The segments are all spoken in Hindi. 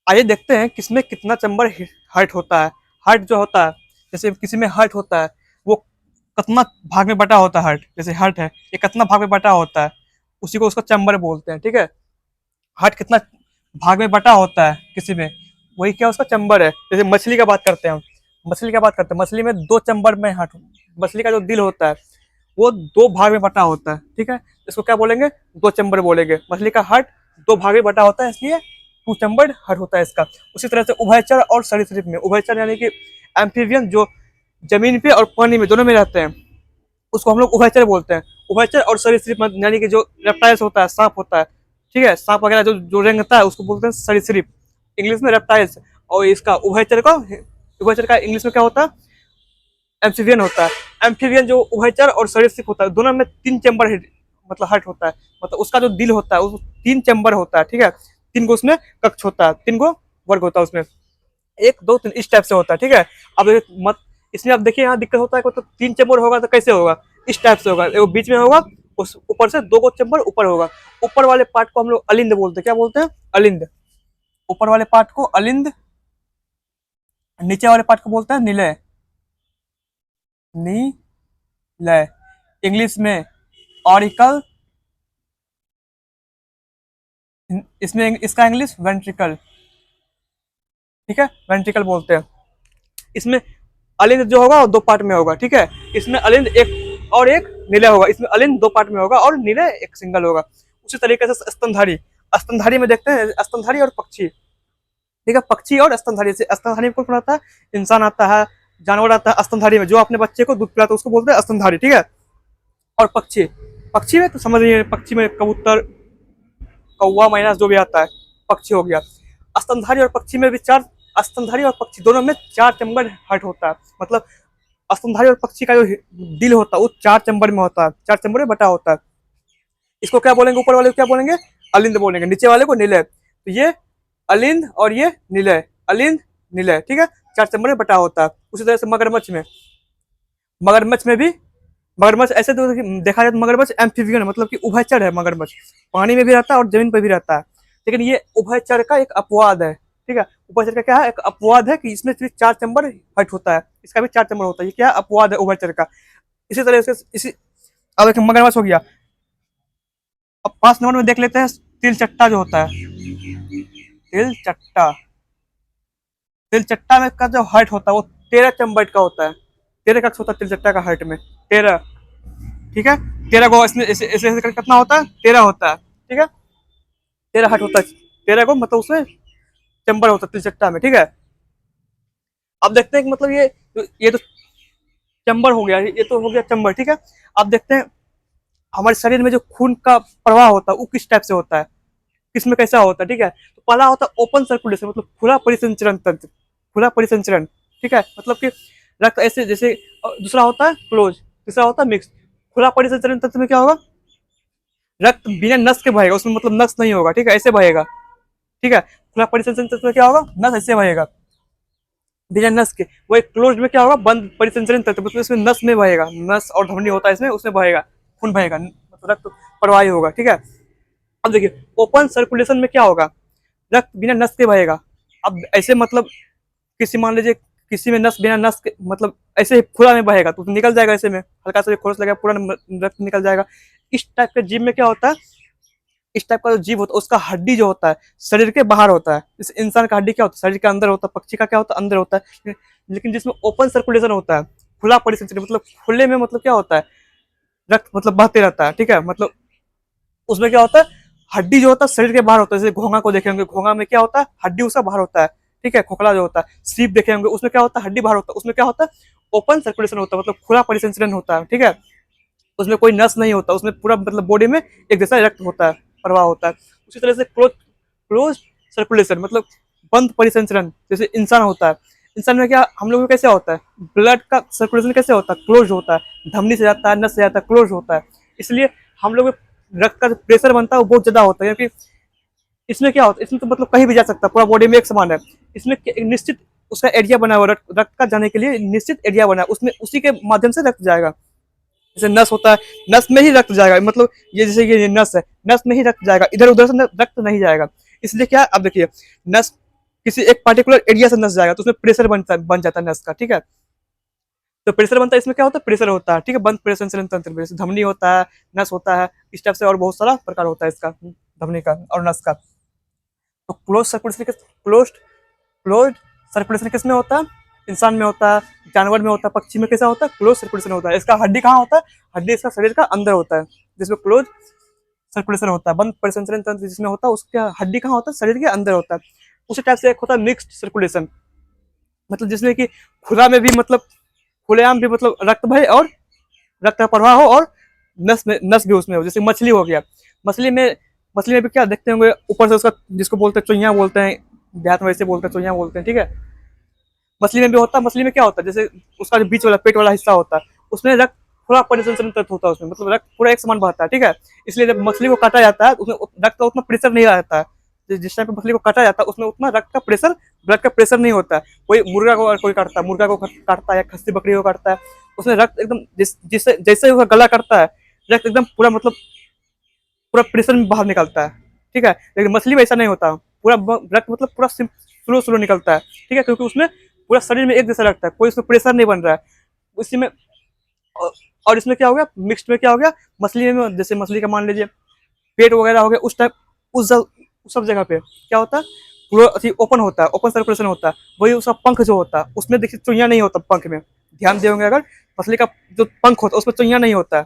आइए देखते हैं किसमें कितना चैम्बर हर्ट होता है। हर्ट जो होता है, जैसे किसी में हर्ट होता है, वो कितना भाग में बटा होता है। हर्ट जैसे हर्ट है, ये कितना भाग में बटा होता है, उसी को उसको चैम्बर बोलते हैं। ठीक है, हर्ट कितना भाग में बटा होता है किसी में, वही क्या उसका चैम्बर है। जैसे मछली का बात करते हैं हम, मछली का बात करते हैं, मछली में दो चैम्बर में हर्ट, मछली का जो दिल होता है वो दो भाग में बटा होता है। ठीक है, इसको क्या बोलेंगे, दो चैम्बर बोलेंगे। मछली का हार्ट दो भाग में बटा होता है, इसलिए टू चैम्बर्ड हार्ट होता है इसका। उसी तरह से उभयचर और सरीसृप में, उभयचर यानी कि एम्फीबियन, जो जमीन पे और पानी में दोनों में रहते हैं, उसको हम लोग उभयचर बोलते हैं। उभयचर और सरीसृप यानी कि जो रेप्टाइल्स होता है, सांप होता है, ठीक है, सांप वगैरह जो जो रेंगता है उसको बोलते हैं सरीसृप, इंग्लिश में रेप्टाइल्स। और इसका उभयचर का इंग्लिश में क्या होता है, एम्फीबियन होता है। एम्फीबियन जो उभयचर और सरीसृप होता है, दोनों में तीन चैम्बर मतलब हर्ट होता है। मतलब उसका जो दिल होता है उस तीन चैम्बर होता है। ठीक है, तीन गो उसमें कक्ष होता है, तीन गो वर्ग होता है उसमें, एक दो तीन इस टाइप से होता है। ठीक है, अब मत इसमें अब देखिए यहाँ दिक्कत होता है, तो तीन चैम्बर होगा तो कैसे होगा, इस टाइप से होगा, एक बीच में होगा, उस ऊपर से दो गो चैम्बर ऊपर होगा। ऊपर वाले पार्ट को हम लोग अलिंद बोलते हैं। क्या बोलते हैं, अलिंद। ऊपर वाले पार्ट को अलिंद, नीचे वाले पार्ट को बोलते हैं निलय। निलय, इंग्लिश में ऑरिकल, इसमें इसका इंग्लिश वेंट्रिकल। ठीक है, वेंट्रिकल बोलते हैं। इसमें अलिंद जो होगा वो दो पार्ट में होगा। ठीक है, इसमें अलिंद एक और एक निलय होगा, इसमें अलिंद दो पार्ट में होगा और निलय एक सिंगल होगा। उसी तरीके से स्तनधारी, स्तनधारी में देखते हैं स्तनधारी और पक्षी। ठीक है, पक्षी और स्तनधारी से, स्तनधारी में कौन आता है, इंसान आता है, जानवर आता है। स्तनधारी में जो अपने बच्चे को दूध पिलाता है उसको बोलते हैं स्तनधारी। ठीक है, और पक्षी, पक्षी में तो समझ रही है, पक्षी में कबूतर, कौवा, मैना जो भी आता है पक्षी हो गया। स्तनधारी और पक्षी में भी चार, स्तनधारी और पक्षी दोनों में चार चैम्बर हर्ट होता है। मतलब स्तनधारी और पक्षी का जो दिल होता है वो चार चैम्बर में होता है, चार चैम्बर में बटा होता है। इसको क्या बोलेंगे, ऊपर वाले को क्या बोलेंगे, अलिंद बोलेंगे, नीचे वाले को निलय। तो ये अलिंद और ये निलय, अलिंद निलय। ठीक है, चार चैम्बर में बटा होता है। उसी तरह से मगरमच्छ में, मगरमच्छ में भी, मगरमच्छ ऐसे तो देखा जाए तो मगरमच्छ एम्फीबियन है, मतलब कि उभयचर है। मगरमच्छ पानी में भी रहता है और जमीन पर भी रहता है, लेकिन ये उभयचर का एक अपवाद है। ठीक है, उभयचर का क्या है, एक अपवाद है कि इसमें सिर्फ चार चैम्बर हट होता है, इसका भी चार चैम्बर होता है। ये क्या अपवाद है उभयचर का। इसी तरह से इसी, अब एक मगरमच्छ हो गया। अब 5 नंबर में देख लेते हैं तिलचट्टा जो होता है, तिलचट्टा। तिलचट्टा में का जो हर्ट होता है वो 13 चैम्बर का होता है, 13 कक्ष होता है तिलचट्टा का हर्ट में, 13। ठीक है, 13 को इसमें ऐसे ऐसे करके कितना होता है, 13 होता है। ठीक है, 13 हट होता है, 13 को मतलब उसमें चैम्बर होता है तिलचट्टा में। ठीक है, अब देखते हैं कि मतलब ये तो चैम्बर हो गया, ये तो हो गया चैम्बर। ठीक है, अब देखते हैं हमारे शरीर में जो खून का प्रवाह होता है वो किस टाइप से होता है, किसमें कैसा होता है। ठीक है, तो पहला होता है ओपन सर्कुलेशन, मतलब खुला परिसंचरण तंत्र, खुला परिसंचरण। ठीक है, मतलब कि रक्त ऐसे जैसे, दूसरा होता है क्लोज, तीसरा होता है मिक्स। खुला परिसंचरण तंत्र में क्या होगा, रक्त बिना नस के बहेगा, उसमें मतलब नस नहीं होगा। ठीक है, ऐसे बहेगा। ठीक है, खुला परिसंचरण तंत्र में क्या होगा, नस ऐसे बहेगा बिना नस के। वो एक क्लोज में क्या होगा, बंद परिसंचरण तंत्र, मतलब इसमें नस में बहेगा, नस और धमनी होता है इसमें, उसमें बहेगा, खून बहेगा, मतलब रक्त प्रवाही होगा। ठीक है, अब देखिए ओपन सर्कुलेशन में क्या होगा, रक्त बिना नस के बहेगा। अब ऐसे मतलब किसी, मान लीजिए किसी में नस बिना नस के, मतलब ऐसे ही खुला में बहेगा तो निकल जाएगा, ऐसे में हल्का सा खोस लगेगा पूरा रक्त निकल जाएगा। इस टाइप के जीव में क्या होता है, इस टाइप का जो जीव होता है उसका हड्डी जो होता है शरीर के बाहर होता है। इस इंसान का हड्डी क्या होता है, शरीर के अंदर होता है, पक्षी का क्या होता है, अंदर होता है। लेकिन जिसमें ओपन सर्कुलेशन होता है, खुला परिसंचरण, मतलब खुले में, मतलब क्या होता है, रक्त मतलब बहते रहता है। ठीक है, मतलब उसमें क्या होता है, हड्डी जो होता है शरीर के बाहर होता है। जैसे घोंगा को देखेंगे, घोंगा में क्या होता है, हड्डी उसका बाहर होता है। ठीक है, खोखला जो होता है, सीप देखेंगे उसमें क्या होता है, हड्डी बाहर होता है, उसमें क्या होता है, ओपन सर्कुलेशन होता है, मतलब खुला परिसंचरण होता है। ठीक है, उसमें कोई नस नहीं होता, उसमें पूरा मतलब बॉडी में एक जैसा रक्त होता है, प्रवाह होता है। उसी तरह से क्लोज, क्लोज सर्कुलेशन, मतलब बंद परिसंचरण, जैसे इंसान होता है, इंसान में क्या हम लोग में कैसे होता है, ब्लड का सर्कुलेशन कैसे होता है, क्लोज होता है, धमनी से जाता है, नस से जाता है, क्लोज होता है। इसलिए हम लोग में रक्त का जो प्रेशर बनता है वो बहुत ज्यादा होता है, क्योंकि इसमें क्या होता है, इसमें तो मतलब कहीं भी जा सकता है, पूरा बॉडी में एक समान है। इसमें एक निश्चित उसका एरिया बना हुआ, रक्त का जाने के लिए निश्चित एरिया बना है, उसमें उसी के माध्यम से रक्त जाएगा। जैसे नस होता है, नस में ही रक्त जाएगा, मतलब ये जैसे ये नस है, नस में ही रक्त जाएगा, इधर उधर से रक्त नहीं जाएगा। इसलिए क्या, अब देखिए नस किसी एक पार्टिकुलर एरिया से नस जाएगा तो उसमें प्रेशर बन जाता है नस का, ठीक है। तो प्रेशर बनता है, इसमें क्या होता है, प्रेशर होता है, ठीक है। बंद प्रेशर संचलन तंत्र में जैसे धमनी होता है, नस होता है, इस टाइप से और बहुत सारा प्रकार होता है इसका, धमनी का और नस का। तो क्लोज सर्कुलेशन किस में होता है, इंसान में होता है, जानवर में होता है, पक्षी में कैसा होता है, क्लोज सर्कुलेशन होता है। इसका हड्डी कहाँ होता है, हड्डी इसका शरीर का अंदर होता है, जिसमें क्लोज सर्कुलेशन होता है। बंद परिसंचरण तंत्र जिसमें होता है, उसका हड्डी कहाँ होता है, शरीर के अंदर होता है। उसी टाइप से एक होता है मिक्स्ड सर्कुलेशन, मतलब जिसमें कि खुला में भी, मतलब खुलेआम भी, मतलब रक्त बहे और रक्त का प्रवाह हो, और नस भी उसमें हो। जैसे मछली हो गया, मछली में मछली में भी क्या देखते होंगे, ऊपर से उसका, जिसको बोलते हैं चुइयां बोलते हैं, देहात में वैसे बोलते हैं, चुइयां बोलते हैं, ठीक है। मछली में भी होता है, मछली में क्या होता है, जैसे उसका जो बीच वाला पेट वाला हिस्सा होता है, उसमें रक्त थोड़ा परिसंचरण तत्व होता है उसमें, मतलब रक्त पूरा एक समान बहता है, ठीक है। इसलिए जब मछली को काटा जाता है उसमें रक्त का उतना प्रेशर नहीं रहता है। जिस टाइम पे मछली को काटा जाता है उसमें उतना रक्त का प्रेशर, ब्लड का प्रेशर नहीं होता है। कोई मुर्गा को कोई काटता है, मुर्गा को काटता है या खस्सी बकरी को काटता है, उसमें रक्त एकदम जिससे जैसे उसका गला काटता है, रक्त एकदम पूरा, मतलब पूरा प्रेशर में बाहर निकलता है, ठीक है। लेकिन मछली में ऐसा नहीं होता, पूरा रक्त मतलब पूरा स्लो स्लो निकलता है, ठीक है, क्योंकि उसमें पूरा शरीर में एक जैसा रखता है, कोई उसमें प्रेशर नहीं बन रहा है उसी में। और इसमें क्या हो गया, मिक्स्ड में क्या हो गया, मछली में जैसे मछली का मान लीजिए पेट वगैरह हो गया, उस टाइप उस सब जगह पे क्या होता है, पूरा ओपन होता है, ओपन सर्कुलेशन होता है। वही उसका पंख जो होता है उसमें देखिए चुइयां नहीं होता पंख में, ध्यान देंगे अगर, मछली का जो पंख होता है उसमें चुइयां नहीं होता है।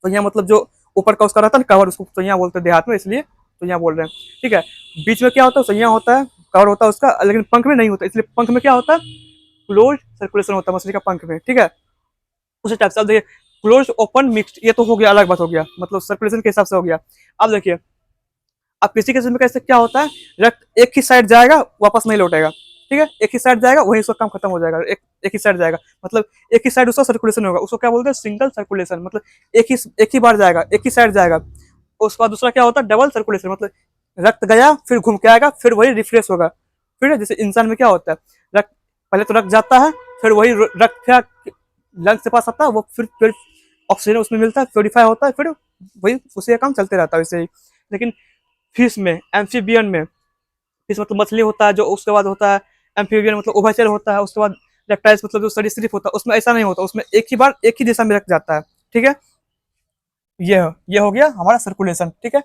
चुइयां मतलब जो ऊपर का उसका रहता है ना कवर, उसको चुइयां बोलते हैं देहात में, इसलिए चुइयां बोल रहे हैं, ठीक है। बीच में क्या होता है, चुइयां होता है, कवर होता है उसका, लेकिन पंख में नहीं होता, इसलिए पंख में क्या होता है, क्लोज सर्कुलेशन होता है मछली का पंख में, ठीक है। उसी टाइप से अब देखिए क्लोज ओपन मिक्स्ड, ये तो हो गया, अलग बात हो गया, मतलब सर्कुलेशन के हिसाब से हो गया। अब देखिए, अब किसी केस में कैसे क्या होता है, रक्त एक ही साइड जाएगा वापस नहीं लौटेगा, ठीक है। एक ही साइड जाएगा वहीं उसका काम खत्म हो जाएगा, एक ही साइड जाएगा, मतलब एक ही साइड उसका सर्कुलेशन होगा, उसको क्या बोलते हैं, सिंगल सर्कुलेशन, मतलब एक ही बार जाएगा, एक ही साइड जाएगा। उसके बाद दूसरा क्या होता है, डबल सर्कुलेशन, मतलब रक्त गया फिर घूम के आएगा, फिर वही रिफ्रेश होगा। फिर जैसे इंसान में क्या होता है, रक्त पहले तो रक्त जाता है, फिर वही रक्त फिर लंग्स के पास आता है, वो फिर ऑक्सीजन उसमें मिलता है, प्योरीफाई होता है, फिर वही उसी का काम चलते रहता है वैसे ही। लेकिन फिश में, एम्फीबियन में, फिश मतलब मछली होता है जो, उसके बाद होता है एम्फीबियन मतलब उभयचर होता है, उसके बाद रेप्टाइल्स मतलब जो सरीसृप होता है, उसमें ऐसा नहीं होता, उसमें एक ही बार एक ही दिशा में रख जाता है, ठीक है। ये हो गया हमारा सर्कुलेशन, ठीक है।